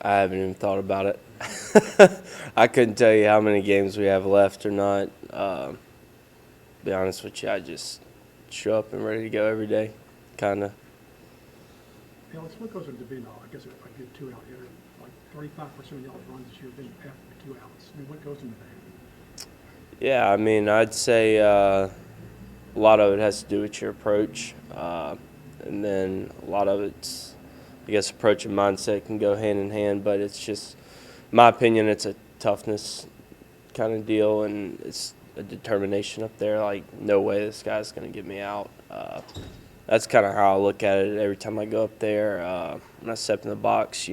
I haven't even thought about it. I couldn't tell you how many games we have left or not. Be honest with you, I just show up and ready to go every day, kind of. Alex, what goes into being, I guess if I get two out here, like 35% of y'all's runs this year have been after 2 outs. I mean, what goes into that? Yeah, I mean, I'd say a lot of it has to do with your approach, and then a lot of it's, I guess, approach and mindset can go hand in hand. But it's just, in my opinion, it's a toughness kind of deal, and it's a determination up there. Like, no way this guy's going to get me out. That's kind of how I look at it every time I go up there. When I step in the box,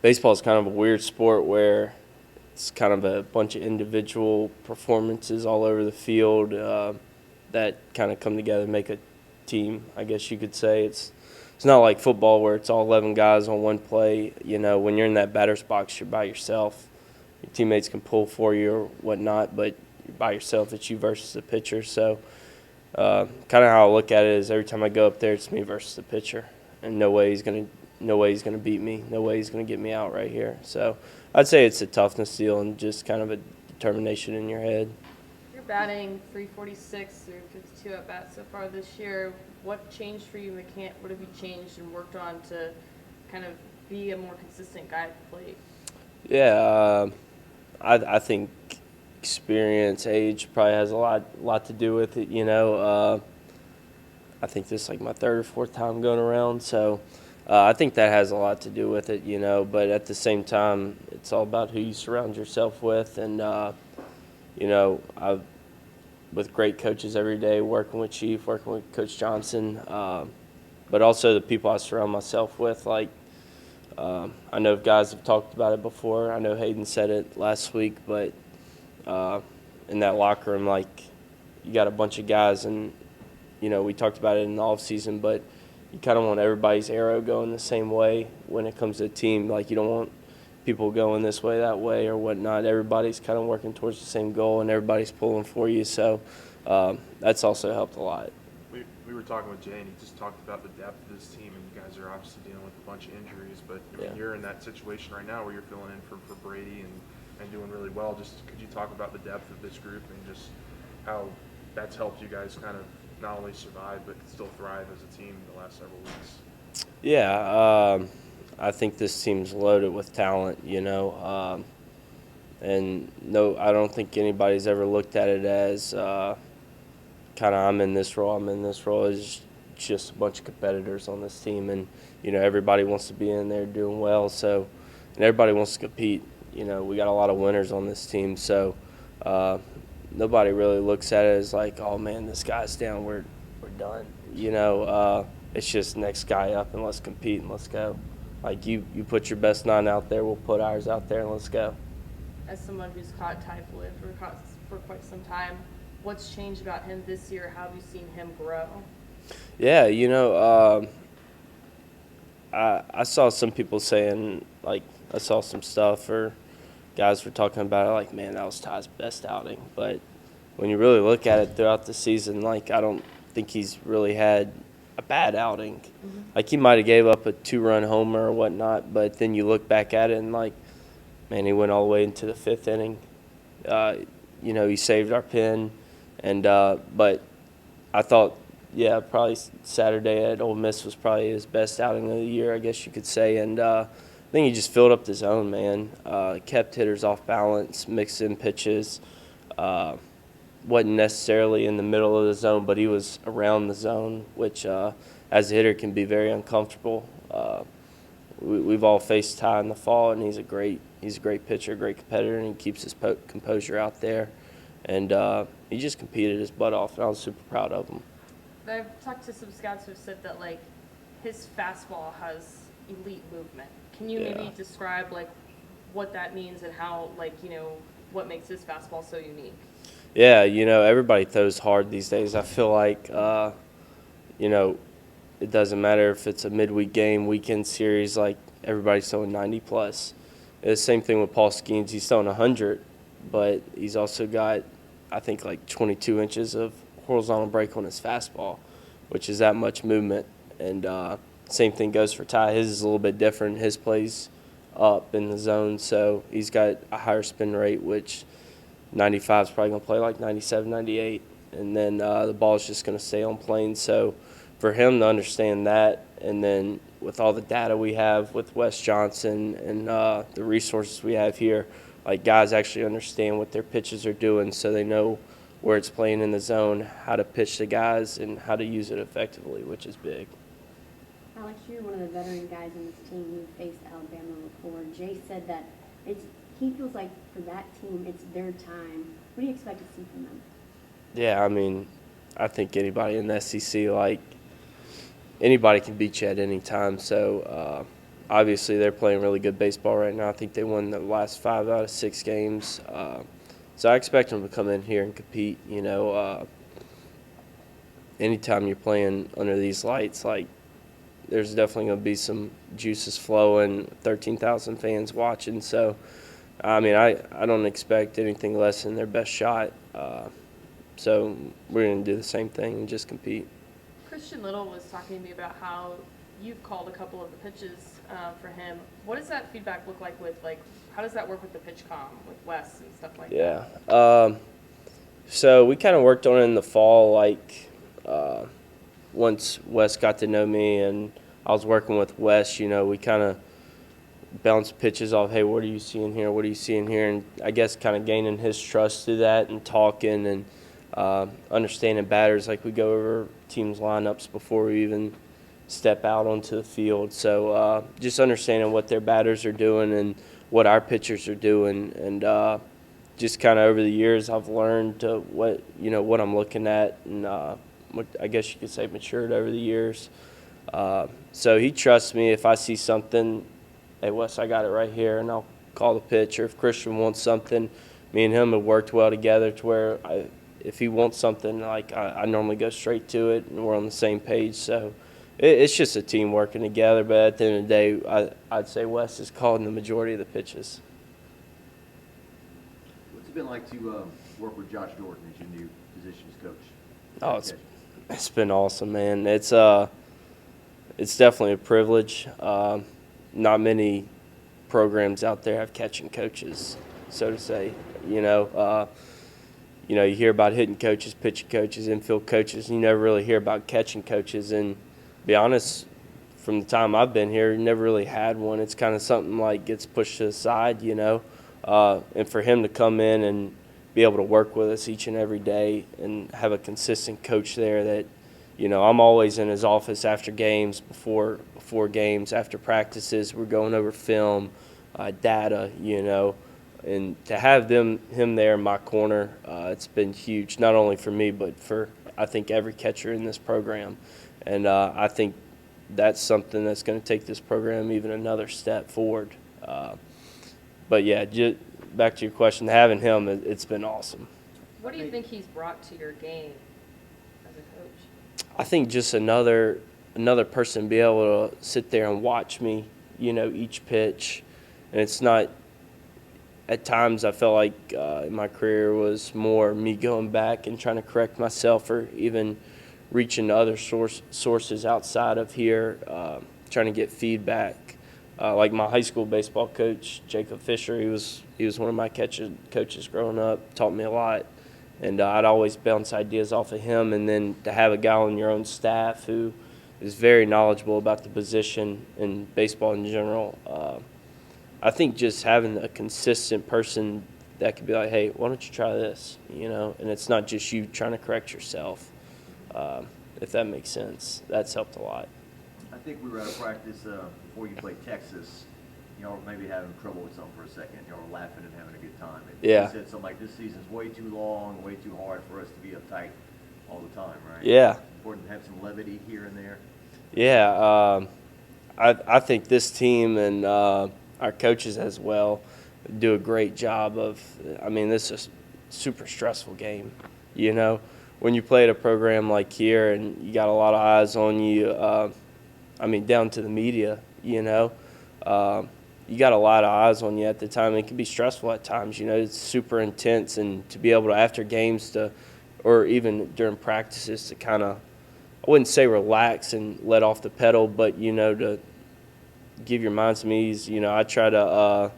baseball is kind of a weird sport where it's kind of a bunch of individual performances all over the field that kind of come together and make a team, I guess you could say. It's not like football where it's all 11 guys on one play. When you're in that batter's box, you're by yourself. Your teammates can pull for you or whatnot, but you're by yourself. It's you versus the pitcher. So kind of how I look at it is every time I go up there, it's me versus the pitcher, and no way he's gonna beat me. No way he's gonna get me out right here. So I'd say it's a toughness deal and just kind of a determination in your head. You're batting 346 through 52 at bats so far this year. What changed for you? What have you changed and worked on to kind of be a more consistent guy at the plate? Yeah, I think experience, age probably has a lot to do with it. I think this is like my third or fourth time going around, so I think that has a lot to do with it. But at the same time, it's all about who you surround yourself with, and I've with great coaches every day, working with Chief, working with Coach Johnson, but also the people I surround myself with. Like, I know guys have talked about it before. I know Hayden said it last week, but in that locker room, like, you got a bunch of guys, and we talked about it in the off season, but you kind of want everybody's arrow going the same way when it comes to a team. Like, you don't want people going this way, that way, or whatnot. Everybody's kind of working towards the same goal, and everybody's pulling for you. So that's also helped a lot. We were talking with Jay, and he just talked about the depth of this team, and you guys are obviously dealing with a bunch of injuries. But you're in that situation right now where you're filling in for Brady and doing really well. Just could you talk about the depth of this group and just how that's helped you guys kind of not only survive but still thrive as a team the last several weeks? Yeah, I think this team's loaded with talent, and no, I don't think anybody's ever looked at it as kind of I'm in this role. It's just a bunch of competitors on this team, and everybody wants to be in there doing well. So, and everybody wants to compete. We got a lot of winners on this team, so nobody really looks at it as like, oh man, this guy's down, we're done. It's just next guy up, and let's compete and let's go. Like, you put your best 9 out there, we'll put ours out there, and let's go. As someone who's caught typhoid for quite some time, what's changed about him this year? How have you seen him grow? Yeah, I saw some people saying, like, I saw some stuff or guys were talking about it like, man, that was Ty's best outing. But when you really look at it throughout the season, like, I don't think he's really had a bad outing. Mm-hmm. Like, he might have gave up a 2-run homer or whatnot, but then you look back at it and, like, man, he went all the way into the 5th inning. He saved our pen. And but I thought, yeah, probably Saturday at Ole Miss was probably his best outing of the year, I guess you could say. And I think he just filled up the zone, man. Kept hitters off balance, mixed in pitches. Wasn't necessarily in the middle of the zone, but he was around the zone, which as a hitter can be very uncomfortable. We've all faced Ty in the fall, and he's a great pitcher, great competitor, and he keeps his composure out there. And he just competed his butt off, and I was super proud of him. I've talked to some scouts who've said that, like, his fastball has elite movement. Can you maybe describe, like, what that means and how, like, what makes his fastball so unique? Yeah, everybody throws hard these days. I feel like, it doesn't matter if it's a midweek game, weekend series, like, everybody's throwing 90+. The same thing with Paul Skeens. He's throwing 100, but he's also got, I think, like 22 inches of horizontal break on his fastball, which is that much movement. And same thing goes for Ty. His is a little bit different. His plays up in the zone, so he's got a higher spin rate, which 95 is probably going to play like 97, 98. And then the ball is just going to stay on plane. So for him to understand that, and then with all the data we have with Wes Johnson and the resources we have here, like guys actually understand what their pitches are doing so they know where it's playing in the zone, how to pitch the guys, and how to use it effectively, which is big. Alex, you're one of the veteran guys in this team. You faced Alabama before. Jay said that he feels like for that team, it's their time. What do you expect to see from them? Yeah, I mean, I think anybody in the SEC, like, anybody can beat you at any time. So, obviously, they're playing really good baseball right now. I think they won the last 5 out of 6 games. So I expect them to come in here and compete. You know, anytime you're playing under these lights, like, there's definitely going to be some juices flowing, 13,000 fans watching. So, I mean, I don't expect anything less than their best shot. So we're going to do the same thing and just compete. Christian Little was talking to me about how you've called a couple of the pitches for him. What does that feedback look like with, like, how does that work with the pitch comm, with Wes and stuff like that? Yeah. So we kind of worked on it in the fall, like, once Wes got to know me and I was working with Wes, you know, we kind of bounced pitches off, hey, what are you seeing here? What are you seeing here? And I guess kind of gaining his trust through that and talking and understanding batters. Like, we go over teams' lineups before we even step out onto the field. So just understanding what their batters are doing and what our pitchers are doing. And just kind of over the years, I've learned what I'm looking at, and I guess you could say matured over the years. So he trusts me. If I see something, hey, Wes, I got it right here, and I'll call the pitch. Or if Christian wants something, me and him have worked well together to where if he wants something, like, I normally go straight to it, and we're on the same page. So it's just a team working together. But at the end of the day, I'd say Wes is calling the majority of the pitches. What's it been like to work with Josh Jordan as your new positions coach? Oh, it's been awesome, man. It's definitely a privilege. Not many programs out there have catching coaches, so to say. You hear about hitting coaches, pitching coaches, infield coaches, and you never really hear about catching coaches. And to be honest, from the time I've been here, never really had one. It's kind of something like gets pushed to the side, you know. And for him to come in and be able to work with us each and every day and have a consistent coach there that, you know, I'm always in his office after games, before games, after practices. We're going over film, data, you know. And to have him there in my corner, it's been huge, not only for me but for, I think, every catcher in this program. And I think that's something that's going to take this program even another step forward. But, yeah, just back to your question, having him, it's been awesome. What do you think he's brought to your game as a coach? I think just another person be able to sit there and watch me, you know, each pitch. And it's not – at times I felt like in my career was more me going back and trying to correct myself, or even reaching to other sources outside of here, trying to get feedback. Like my high school baseball coach, Jacob Fisher, he was one of my coaches growing up, taught me a lot. And I'd always bounce ideas off of him. And then to have a guy on your own staff who is very knowledgeable about the position and baseball in general, I think just having a consistent person that could be like, hey, why don't you try this, you know? And it's not just you trying to correct yourself, if that makes sense. That's helped a lot. I think we were at a practice before you played Texas. Y'all were maybe having trouble with something for a second. Y'all were laughing and having a good time. And Yeah. You said something like, this season's way too long, way too hard for us to be uptight all the time, right? Yeah. Important to have some levity here and there. Yeah. I think this team and our coaches as well do a great job of, I mean, this is a super stressful game, you know. When you play at a program like here and you got a lot of eyes on you, I mean, down to the media, you know, you got a lot of eyes on you at the time. It can be stressful at times, you know. It's super intense, and to be able to, after games, or even during practices, to kind of I wouldn't say relax and let off the pedal, but to give your mind some ease. I try to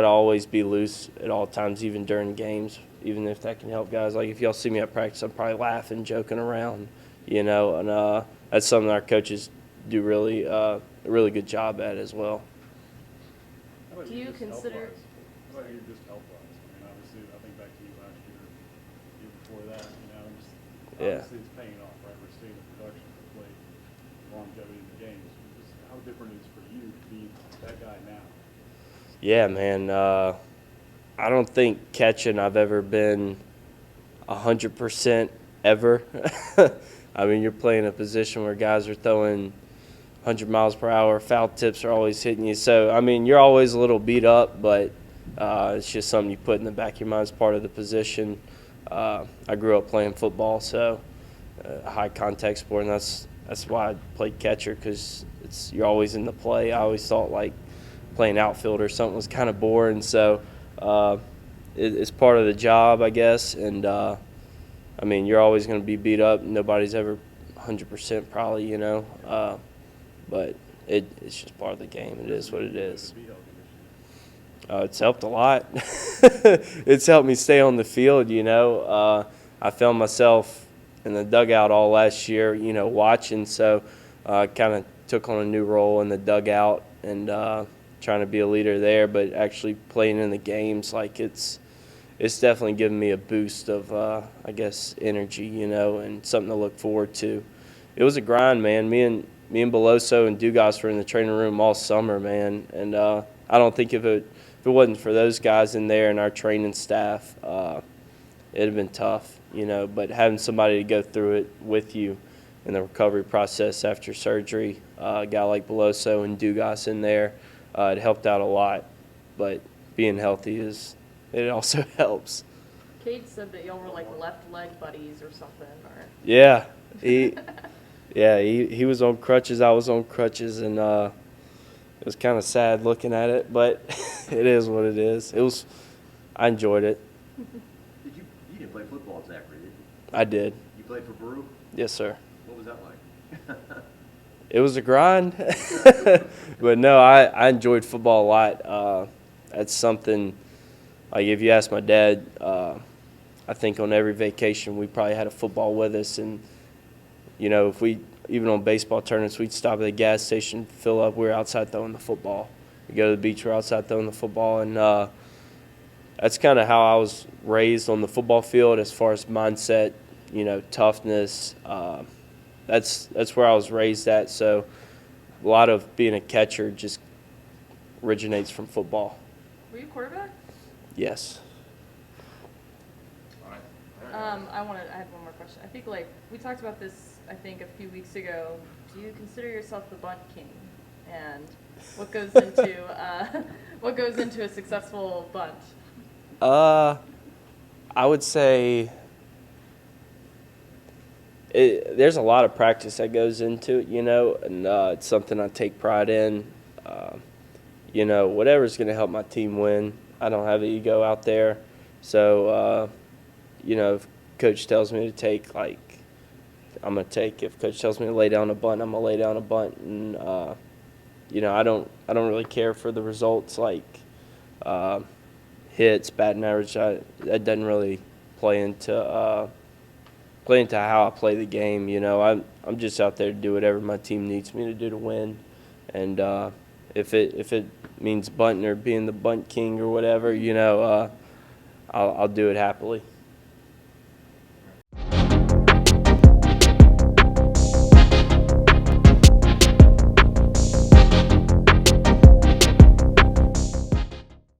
always be loose at all times, even during games, even if that can help guys. Like if y'all see me at practice, I'm probably laughing, joking around, and that's something our coaches do a really good job at as well. Do you consider? How about you just health-wise? I mean, obviously, I think back to you last year, year before that, just Yeah. obviously it's paying off, right? We're seeing the production of the play, longevity in the games. Just how different it is for you to be that guy now? Yeah, man. I don't think catching I've ever been 100% ever. I mean, you're playing a position where guys are throwing 100 miles per hour. Foul tips are always hitting you. So, I mean, you're always a little beat up, but it's just something you put in the back of your mind as part of the position. I grew up playing football, so a high contact sport, and that's why I played catcher, because you're always in the play. I always thought like playing outfield or something was kind of boring, so it's part of the job, I guess. And I mean, you're always going to be beat up. Nobody's ever 100% probably, but it's just part of the game. It is what it is. It's helped a lot. It's helped me stay on the field, I found myself in the dugout all last year, watching. So I kind of took on a new role in the dugout and trying to be a leader there, but actually playing in the games, like it's definitely given me a boost of, I guess, energy, and something to look forward to. It was a grind, man. Me and Beloso and Dugas were in the training room all summer, man. And I don't think if it wasn't for those guys in there and our training staff, it'd have been tough, But having somebody to go through it with you in the recovery process after surgery, a guy like Beloso and Dugas in there, it helped out a lot. But being healthy it also helps. Cade said that y'all were like left leg buddies or something, or Yeah, he was on crutches. I was on crutches, and it was kind of sad looking at it, but it is what it is. I enjoyed it. You didn't play football, Zachary, did you? I did. You played for Peru? Yes, sir. What was that like? It was a grind, but no, I enjoyed football a lot. That's something, like if you ask my dad, I think on every vacation we probably had a football with us, and if we even on baseball tournaments, we'd stop at the gas station, fill up. We were outside throwing the football. We go to the beach, we're outside throwing the football, and that's kind of how I was raised on the football field as far as mindset, toughness. That's where I was raised at. So a lot of being a catcher just originates from football. were you a quarterback? Yes. I had one more question. I think like we talked about this, I think a few weeks ago. Do you consider yourself the bunt king? And what goes into a successful bunt? I would say there's a lot of practice that goes into it, and it's something I take pride in. Whatever's going to help my team win. I don't have an ego out there. So, if coach tells me to take, I'm going to take. If coach tells me to lay down a bunt, I'm going to lay down a bunt. And, I don't really care for the results, hits, batting average. That doesn't really play into how I play the game. I'm just out there to do whatever my team needs me to do to win. And if it means bunting or being the bunt king or whatever, I'll do it happily.